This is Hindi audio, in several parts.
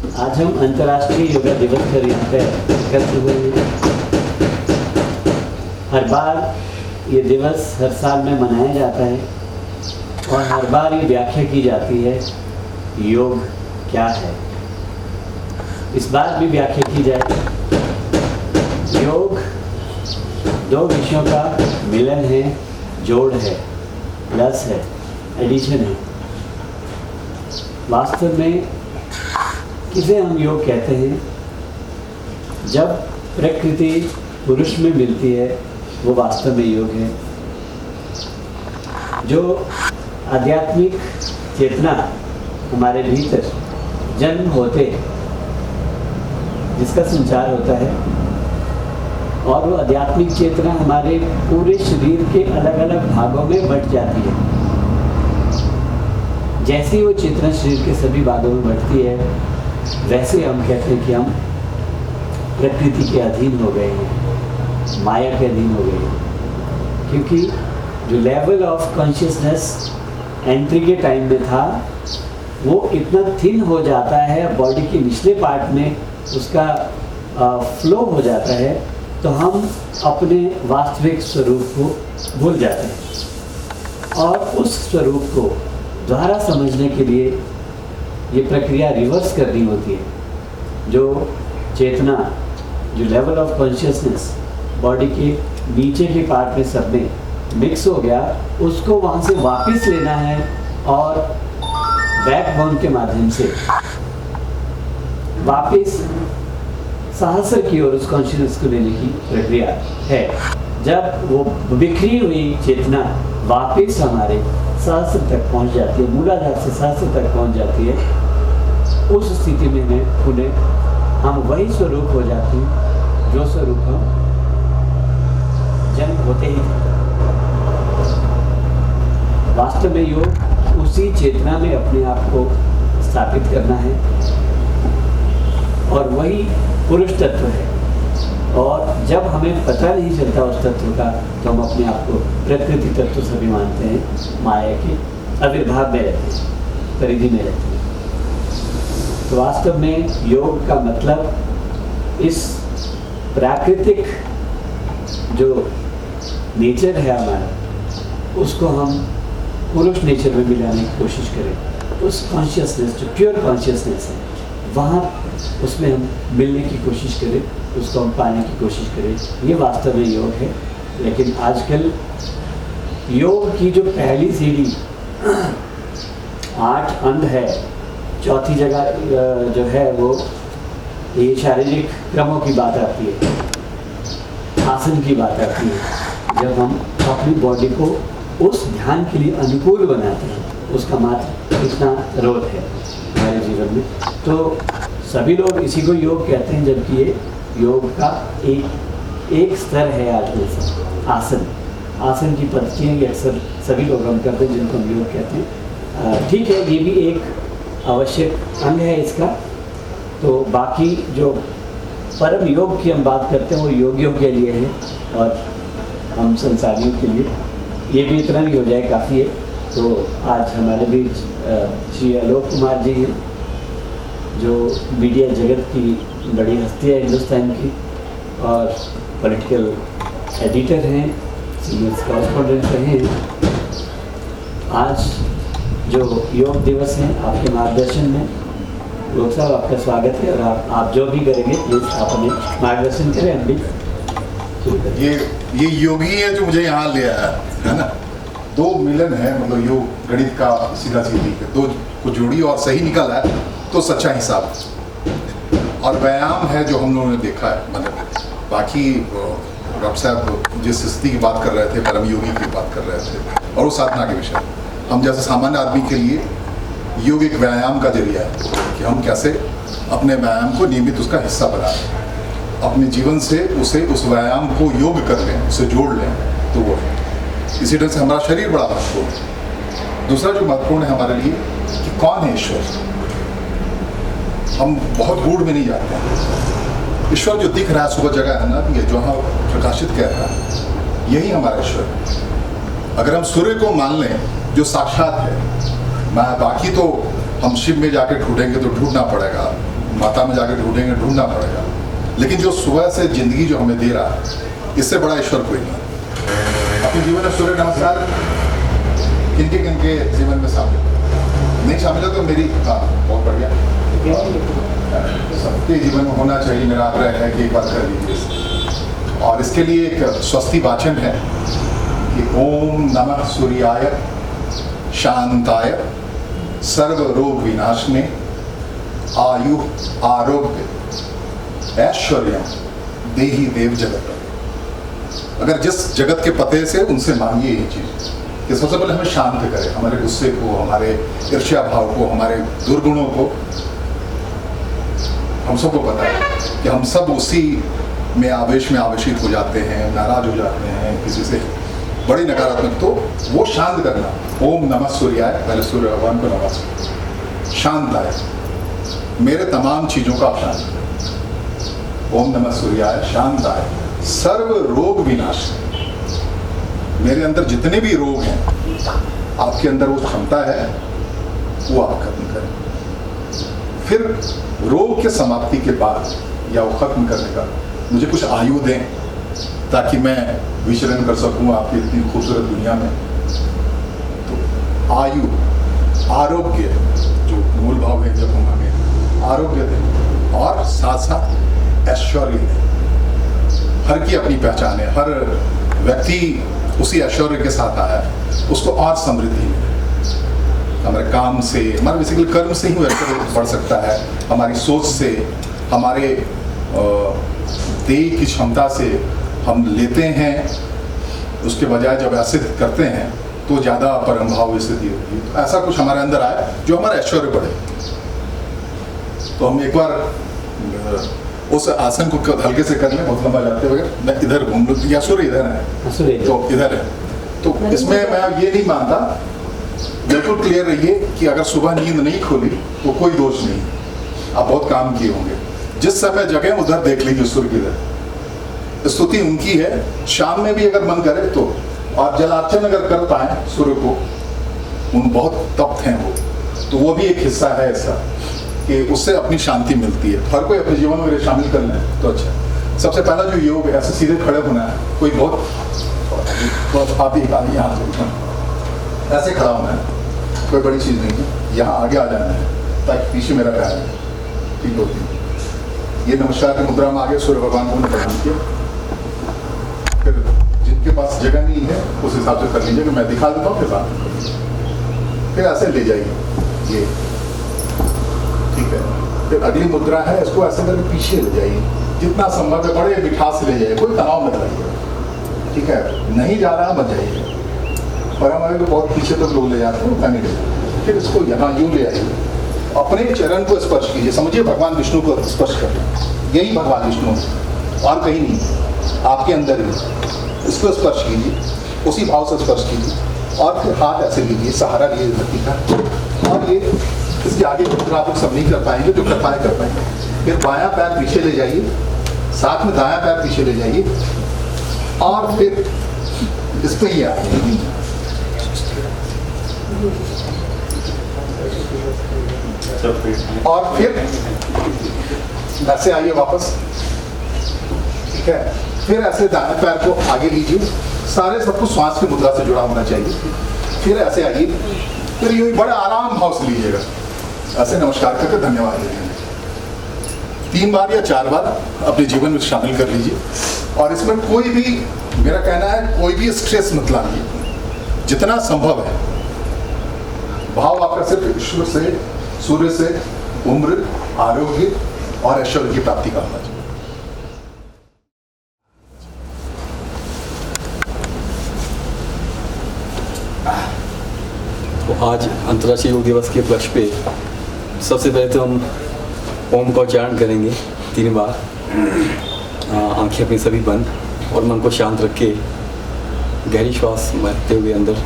आज हम अंतर्राष्ट्रीय योगा दिवस पर यहाँ पे एकत्र हुए हैं। हर बार ये दिवस हर साल में मनाया जाता है और हर बार ये व्याख्या की जाती है योग क्या है। इस बार भी व्याख्या की जाए। योग दो विषयों का मिलन है, जोड़ है, प्लस है, एडिशन है। वास्तव में किसे हम योग कहते हैं? जब प्रकृति पुरुष में मिलती है वो वास्तव में योग है। जो आध्यात्मिक चेतना हमारे भीतर जन्म होते जिसका संचार होता है और वो आध्यात्मिक चेतना हमारे पूरे शरीर के अलग अलग भागों में बंट जाती है। जैसे ही वो चेतना शरीर के सभी भागों में बंटती है वैसे हम कहते हैं कि हम प्रकृति के अधीन हो गए हैं, माया के अधीन हो गए हैं। क्योंकि जो लेवल ऑफ कॉन्शियसनेस एंट्री के टाइम में था वो इतना थिन हो जाता है, बॉडी के निचले पार्ट में उसका फ्लो हो जाता है, तो हम अपने वास्तविक स्वरूप को भूल जाते हैं। और उस स्वरूप को दोबारा समझने के लिए ये प्रक्रिया रिवर्स करनी होती है। जो चेतना, जो लेवल ऑफ कॉन्शियसनेस बॉडी के नीचे के पार्ट में सब में मिक्स हो गया, उसको वहाँ से वापस लेना है और बैकबोन के माध्यम से वापस सहस्र की ओर उस कॉन्शियसनेस को लेने की प्रक्रिया है। जब वो बिखरी हुई चेतना वापस हमारे सहस्र तक पहुंच जाती है, मूलाधार से सहस्र तक पहुंच जाती है, उस स्थिति में पुनः हम वही स्वरूप हो जाते हैं जो स्वरूप हम जन्म होते ही थे। वास्तव में योग उसी चेतना में अपने आप को स्थापित करना है और वही पुरुष तत्व है। और जब हमें पता नहीं चलता उस तत्व का तो हम अपने आप को प्रकृति तत्व सभी मानते हैं, माया के आविर्भाव में रहते हैं, परिधि में रहते हैं। तो वास्तव में योग का मतलब इस प्राकृतिक जो नेचर है हमारा उसको हम पुरुष नेचर में मिलाने की कोशिश करें। उस कॉन्शियसनेस जो प्योर कॉन्शियसनेस है वहाँ उसमें हम मिलने की कोशिश करें, उसको हम पाने की कोशिश करें। ये वास्तव में योग है। लेकिन आजकल योग की जो पहली सीढ़ी 8 अंग है, चौथी जगह जो है वो ये शारीरिक क्रमों की बात आती है, आसन की बात आती है। जब हम अपनी बॉडी को उस ध्यान के लिए अनुकूल बनाते हैं, उसका मात्र कितना रोल है हमारे जीवन में। तो सभी लोग इसी को योग कहते हैं, जबकि ये योग का एक स्तर है आज में। आसन की पद्धतियाँ ये अक्सर सभी लोग हम करते हैं जिनको हम योग कहते हैं। ठीक है, ये भी एक आवश्यक अंग है इसका। तो बाकी जो परम योग की हम बात करते हैं वो योगियों के लिए है और हम संसारियों के लिए ये भी इतना भी हो जाए काफ़ी है। तो आज हमारे बीच श्री आलोक कुमार जी हैं जो मीडिया जगत की बड़ी हस्ती है हिंदुस्तान की और पॉलिटिकल एडिटर हैं, सीनियर कॉरेस्पॉन्डेंट रहे हैं। आज जो योग दिवस है आपके मार्गदर्शन में, लोक साहब आपका स्वागत है और आप जो भी करेंगे प्लीज आप हमें मार्गदर्शन करें, हम भी शुरू करें। ये योगी है जो मुझे यहाँ ले आया है ना। दो मिलन है, मतलब योग गणित का सीधा सीधी दो को जोड़ी और सही निकला है तो सच्चा हिसाब। और व्यायाम है जो हम लोगों ने देखा है, मतलब बाकी डॉक्टर साहब जिस स्थिति की बात कर रहे थे, परम योगी की बात कर रहे थे और वो साधना के विषय। हम जैसे सामान्य आदमी के लिए योग एक व्यायाम का जरिया है कि हम कैसे अपने व्यायाम को नियमित उसका हिस्सा बना लें, अपने जीवन से उस व्यायाम को योग कर लें, उसे जोड़ लें। तो वो है इसी तरह से हमारा शरीर बड़ा महत्वपूर्ण है। दूसरा जो महत्वपूर्ण है हमारे लिए कि कौन है ईश्वर। हम बहुत गूढ़ में नहीं जाते हैं। ईश्वर जो दिख रहा है सुबह जगह है ना, ये जो हम प्रकाशित कर रहा है यही हमारा ईश्वर है। अगर हम सूर्य को मान लें जो साक्षात है, बाकी तो हम शिव में जाके ढूंढेंगे तो ढूंढना पड़ेगा, माता में जाकर ढूंढेंगे, ढूंढना पड़ेगा। लेकिन जो सुबह से जिंदगी जो हमें दे रहा है, इससे बड़ा ईश्वर कोई नहीं। अपने जीवन में सूर्य नमस्कार किनके किनके जीवन में शामिल नहीं शामिल है तो मेरी बहुत बढ़िया, सबके जीवन में होना चाहिए। मेरा आग्रह है कि एक बार कर लीजिए। और इसके लिए एक स्वस्ति वाचन है कि ओम नमः सूर्याय शांताय सर्व रोग विनाशने आयु आरोग्य ऐश्वर्य देही देव जगत। अगर जिस जगत के पते से उनसे मांगिए ये चीज कि सबसे पहले हमें शांत करे, हमारे गुस्से को, हमारे ईर्ष्या भाव को, हमारे दुर्गुणों को। हम सबको पता है कि हम सब उसी में आवेश में आवेशित हो जाते हैं, नाराज हो जाते हैं किसी से, बड़ी नकारात्मक। तो वो शांत करना। ओम नमः सूर्याय, पहले सूर्य भगवान को नमः। शांत आए मेरे तमाम चीजों का आप शांत करें। ओम नमः सूर्याय शांत आए सर्व रोग विनाश। मेरे अंदर जितने भी रोग हैं, आपके अंदर वो क्षमता है, वो आप खत्म करें। फिर रोग के समाप्ति के बाद या वो खत्म करने का मुझे कुछ आयु दें ताकि मैं विचरण कर सकूं आपकी इतनी खूबसूरत दुनिया में। तो आयु आरोग्य जो मूल भाव है, जब हम हमें आरोग्य दें और साथ साथ ऐश्वर्य दें। हर की अपनी पहचान है, हर व्यक्ति उसी ऐश्वर्य के साथ आया है, उसको और समृद्धि मिले। हमारे काम से, हमारे बेसिकली कर्म से ही वो ऐश्वर्य बढ़ सकता है। हमारी सोच से, हमारे देह की क्षमता से हम लेते हैं, उसके बजाय जब ऐसे करते हैं तो ज़्यादा परम भाव स्थिति होती है। तो ऐसा कुछ हमारे अंदर आए जो हमारा ऐश्वर्य बढ़े। तो हम एक बार उस आसन को हल्के से कर लें, बहुत लंबा जाते हुए मैं इधर घूम लूँ, या सूर्य इधर है तो इधर है। तो इसमें मैं ये नहीं मानता, बिल्कुल क्लियर रहिए कि अगर सुबह नींद नहीं खोली तो कोई दोष नहीं, आप बहुत काम किए होंगे। जिस समय जगह उधर देख लीजिए सूर्य की इधर, स्तुति उनकी है। शाम में भी अगर मन करे तो, और जलार्चन अगर कर पाए सूर्य को, उन बहुत तप्त हैं वो, तो वो भी एक हिस्सा है ऐसा कि उससे अपनी शांति मिलती है। हर कोई अपने जीवन में शामिल कर लें तो अच्छा। सबसे पहला जो योग है, ऐसे सीधे खड़े होना है। कोई बहुत आप ही यहाँ ऐसे खड़ा होना है, कोई बड़ी चीज़ नहीं है। यहाँ आगे आ जाना है ताकि पीछे मेरा पैर है, ठीक होती है। ये नमस्कार की मुद्रा में आगे सूर्य भगवान को प्रणाम किया। फिर जिनके पास जगह नहीं है उस हिसाब से कर लीजिए कि मैं दिखा देता हूँ फिर बात। फिर ऐसे ले जाइए, ये ठीक है। फिर अगली मुद्रा है, इसको ऐसे करके पीछे ले जाइए, जितना संभव है बड़े मिठास से ले जाइए, कोई तनाव मत लाइए, ठीक है। नहीं जा रहा मत जाइए, पर हमारे को बहुत पीछे तक लोग ले जाते हैं, नहीं ले। फिर इसको यहाँ यूँ ले आइए, अपने चरण को स्पर्श कीजिए, समझिए भगवान विष्णु को स्पर्श करना। यही भगवान विष्णु और कहीं नहीं, आपके अंदर ही। इसको स्पर्श कीजिए, उसी भाव से स्पर्श कीजिए, और फिर हाथ ऐसे लीजिए, सहारा लीजिए धरती का। और ये इसके आगे मुद्रा आप लोग सब नहीं कर पाएंगे, जो कर पाएंगे। फिर बायां पैर पीछे ले जाइए, साथ में दायां पैर पीछे ले जाइए, और फिर इस पे ही आइए। और फिर ऐसे आइए वापस, ठीक है। फिर ऐसे दाएं पैर को आगे लीजिए, सारे सब कुछ श्वास की मुद्रा से जुड़ा होना चाहिए। फिर ऐसे आइए, फिर यूं ही बड़े आराम भाव से लीजिएगा, ऐसे नमस्कार करके धन्यवाद दीजिए। 3 बार या 4 बार अपने जीवन में शामिल कर लीजिए। और इसमें कोई भी, मेरा कहना है, कोई भी स्ट्रेस मत लाइए, जितना संभव है। भाव आपका सिर्फ ईश्वर से, सूर्य से, उम्र, आरोग्य और ऐश्वर्य की प्राप्ति का होना चाहिए। तो आज अंतर्राष्ट्रीय योग दिवस के उपलक्ष्य पे सबसे पहले तो हम ओम का उच्चारण करेंगे 3 बार। आंखें अपनी सभी बंद और मन को शांत रख के गहरी श्वास भरते हुए अंदर,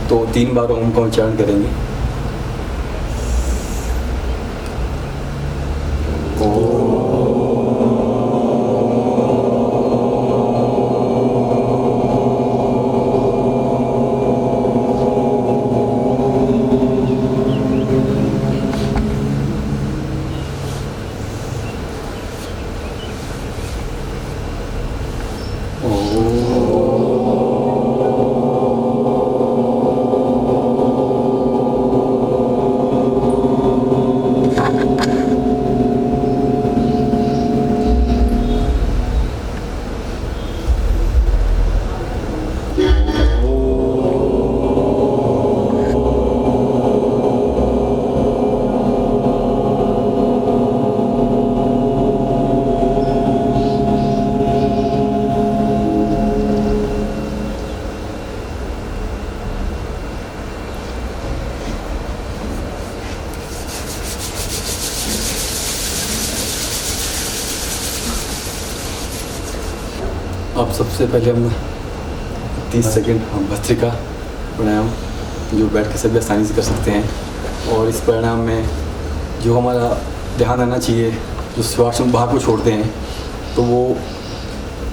तो 3 बार ओम का उच्चारण करेंगे। अब सबसे पहले हम 30 सेकंड हम भस्त्रिका प्राणायाम जो बैठ के सभी आसानी से कर सकते हैं। और इस प्राणायाम में जो हमारा ध्यान रहना चाहिए, जो श्वास हम बाहर को छोड़ते हैं तो वो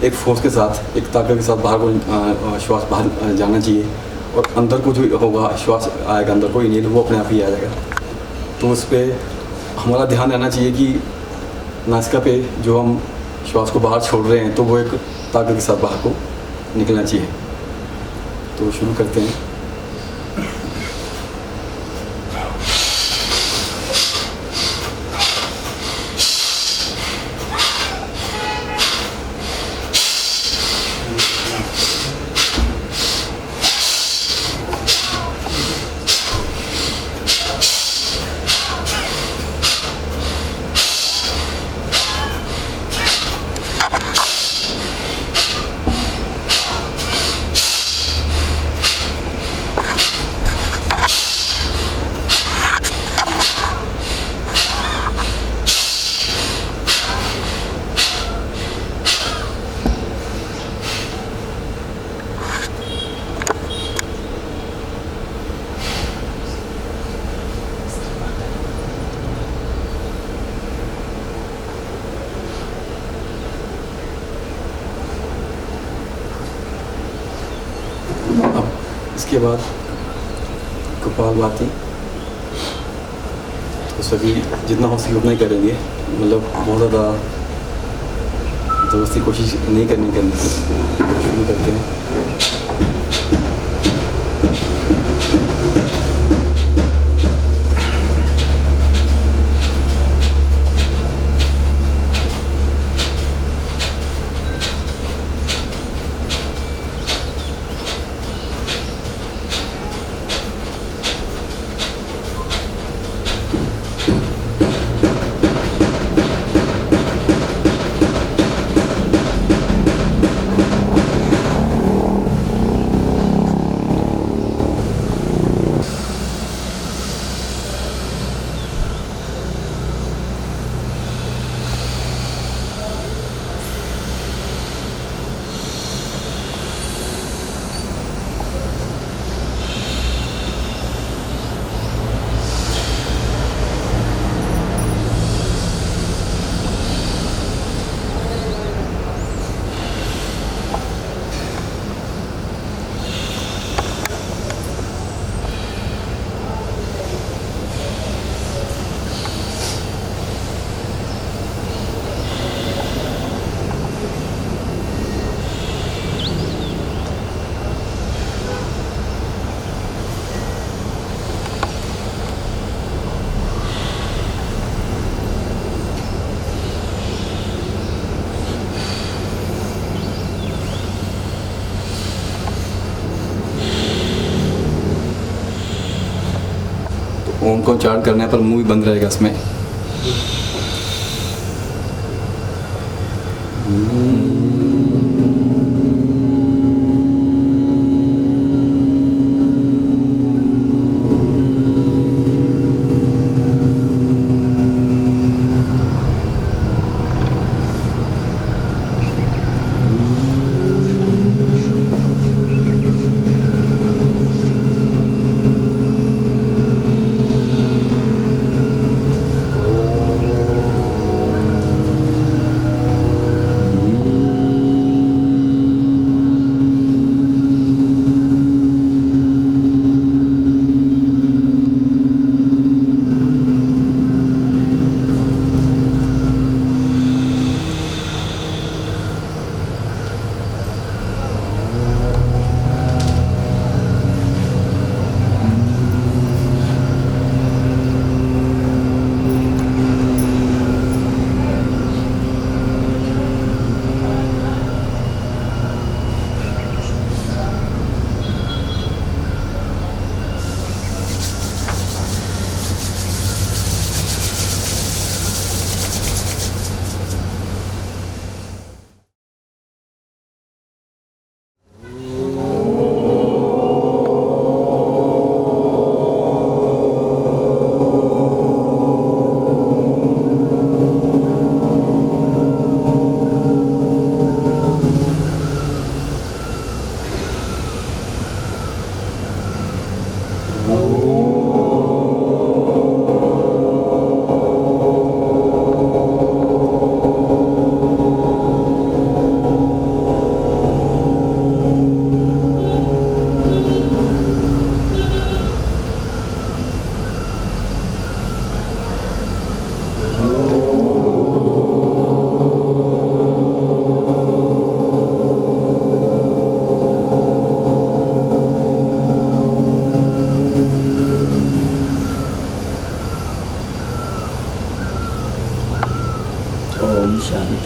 एक फोर्स के साथ, एक ताकत के साथ बाहर को श्वास बाहर जाना चाहिए, और अंदर को जो होगा श्वास आएगा अंदर को इनहेल, वो अपने आप ही आ जाएगा। तो उस पर हमारा ध्यान रहना चाहिए कि नासिका पे जो हम श्वास को बाहर छोड़ रहे हैं तो वो एक ताकत के साथ बाहर को निकलना चाहिए। तो शुरू करते हैं। अब इसके बाद कपालभाति, तो सभी जितना हो सके उतना ही करेंगे, मतलब बहुत ज़्यादा ज़बरदस्ती कोशिश नहीं करनी शुरू करते हैं। ओम को उच्चारण करने पर मुंह भी बंद रहेगा इसमें। ओम शांति।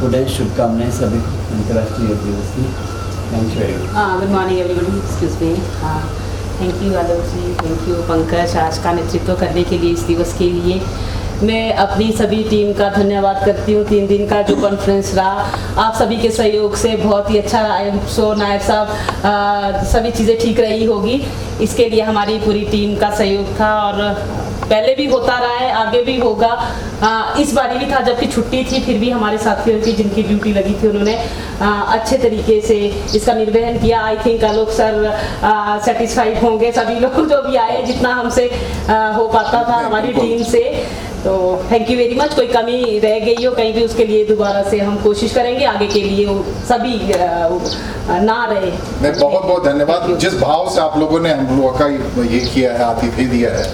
उदय शुभकामनाएं सभी को अंतर्राष्ट्रीय योग दिवस की। Thank you very much. Good morning everybody, excuse me. Thank you Alok ji, thank you Pankaj, आज का नेतृत्व करने के लिए इस दिवस के लिए। मैं अपनी सभी टीम का धन्यवाद करती हूँ। 3 दिन का जो कॉन्फ्रेंस रहा, आप सभी के सहयोग से बहुत ही अच्छा रहा। आई एम सो नायब साहब, सभी चीज़ें ठीक रही होगी, इसके लिए हमारी पूरी टीम का सहयोग था और पहले भी होता रहा है, आगे भी होगा। इस बारी भी था जबकि छुट्टी थी, फिर भी हमारे साथियों की जिनकी ड्यूटी लगी थी उन्होंने अच्छे तरीके से इसका निर्वहन किया। I think Alok sir satisfied होंगे, सभी लोग जो भी आए, जितना हमसे हो पाता था हमारी टीम से। तो थैंक यू वेरी मच। कोई कमी रह गई हो कहीं भी, उसके लिए दोबारा से हम कोशिश करेंगे आगे के लिए वो सभी ना रहे। मैं बहुत बहुत धन्यवाद। जिस भाव से आप लोगों ने हम लोगों का ये किया है, आतिथ्य दिया है,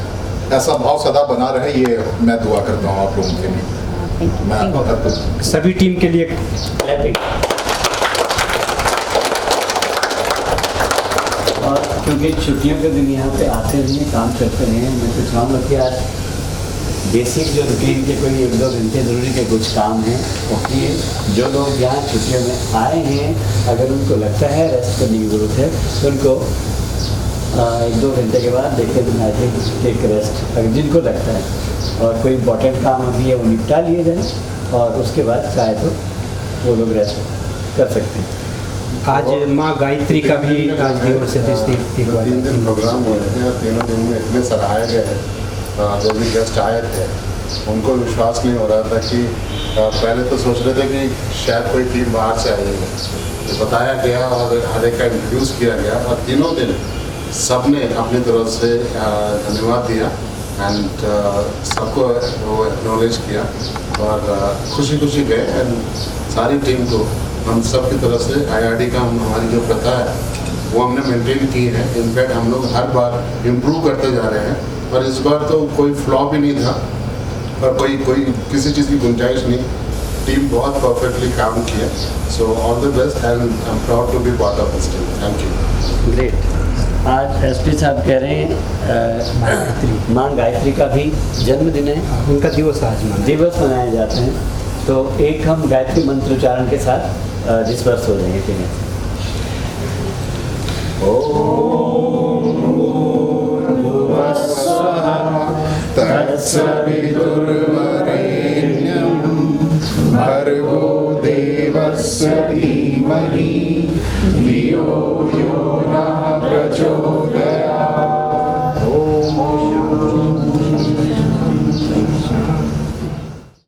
ऐसा भाव सदा बना रहे, ये मैं दुआ करता हूँ आप लोगों के लिए। मैं सभी टीम के लिए क्लैपिंग। और क्योंकि छुट्टियों के दिन यहाँ पे आते रहे, काम करते रहे, मैं तो चाहूँगा कि आज बेसिक जो रूटीन के कोई 1-2 घंटे ज़रूरी के कुछ काम हैं वो किए। जो लोग यहाँ छुट्टियों में आए हैं, अगर उनको लगता है रेस्ट करने की ज़रूरत है तो उनको 1-2 घंटे के बाद देखें, आई थिंक टेक रेस्ट, अगर जिनको लगता है। और कोई इम्पोर्टेंट काम अभी है वो निपटा लिए जाए और उसके बाद चाहे तो वो लोग रेस्ट कर सकते हैं। आज माँ गायत्री का भी आज दिवस है। 3 दिन प्रोग्राम हो रहे हैं, तीनों दिन में इतने सराहे गए हैं। जो भी गेस्ट आए थे उनको विश्वास नहीं हो रहा था कि पहले तो सोच रहे थे कि शायद कोई टीम बाहर से आई है, तो बताया गया और हर एक का इंट्रोड्यूस किया गया और तीनों दिन सबने अपनी तरफ से धन्यवाद दिया एंड सबको वो एक्नॉलेज किया और खुशी खुशी गए। एंड सारी टीम को हम सब की तरफ से IRD का हमारी जो प्रथा है वो हमने मेंटेन की है। इनफैक्ट हम लोग हर बार इम्प्रूव करते जा रहे हैं और इस बार तो कोई फ्लॉ भी नहीं था और कोई किसी चीज़ की गुंजाइश नहीं। टीम बहुत परफेक्टली काम किया। So all the best and I am proud to be part of this team. Thank you. Great. आज SP साहब कह रहे हैं माँ गायत्री का भी जन्मदिन है, उनका दिवस आज दिवस मनाए जाते हैं। तो एक हम गायत्री मंत्र उच्चारण के साथ डिस्पर्स हो जाएंगे। ठीक है। तत्सवितुर्वरेण्यं भर्गो देवस्य धीमहि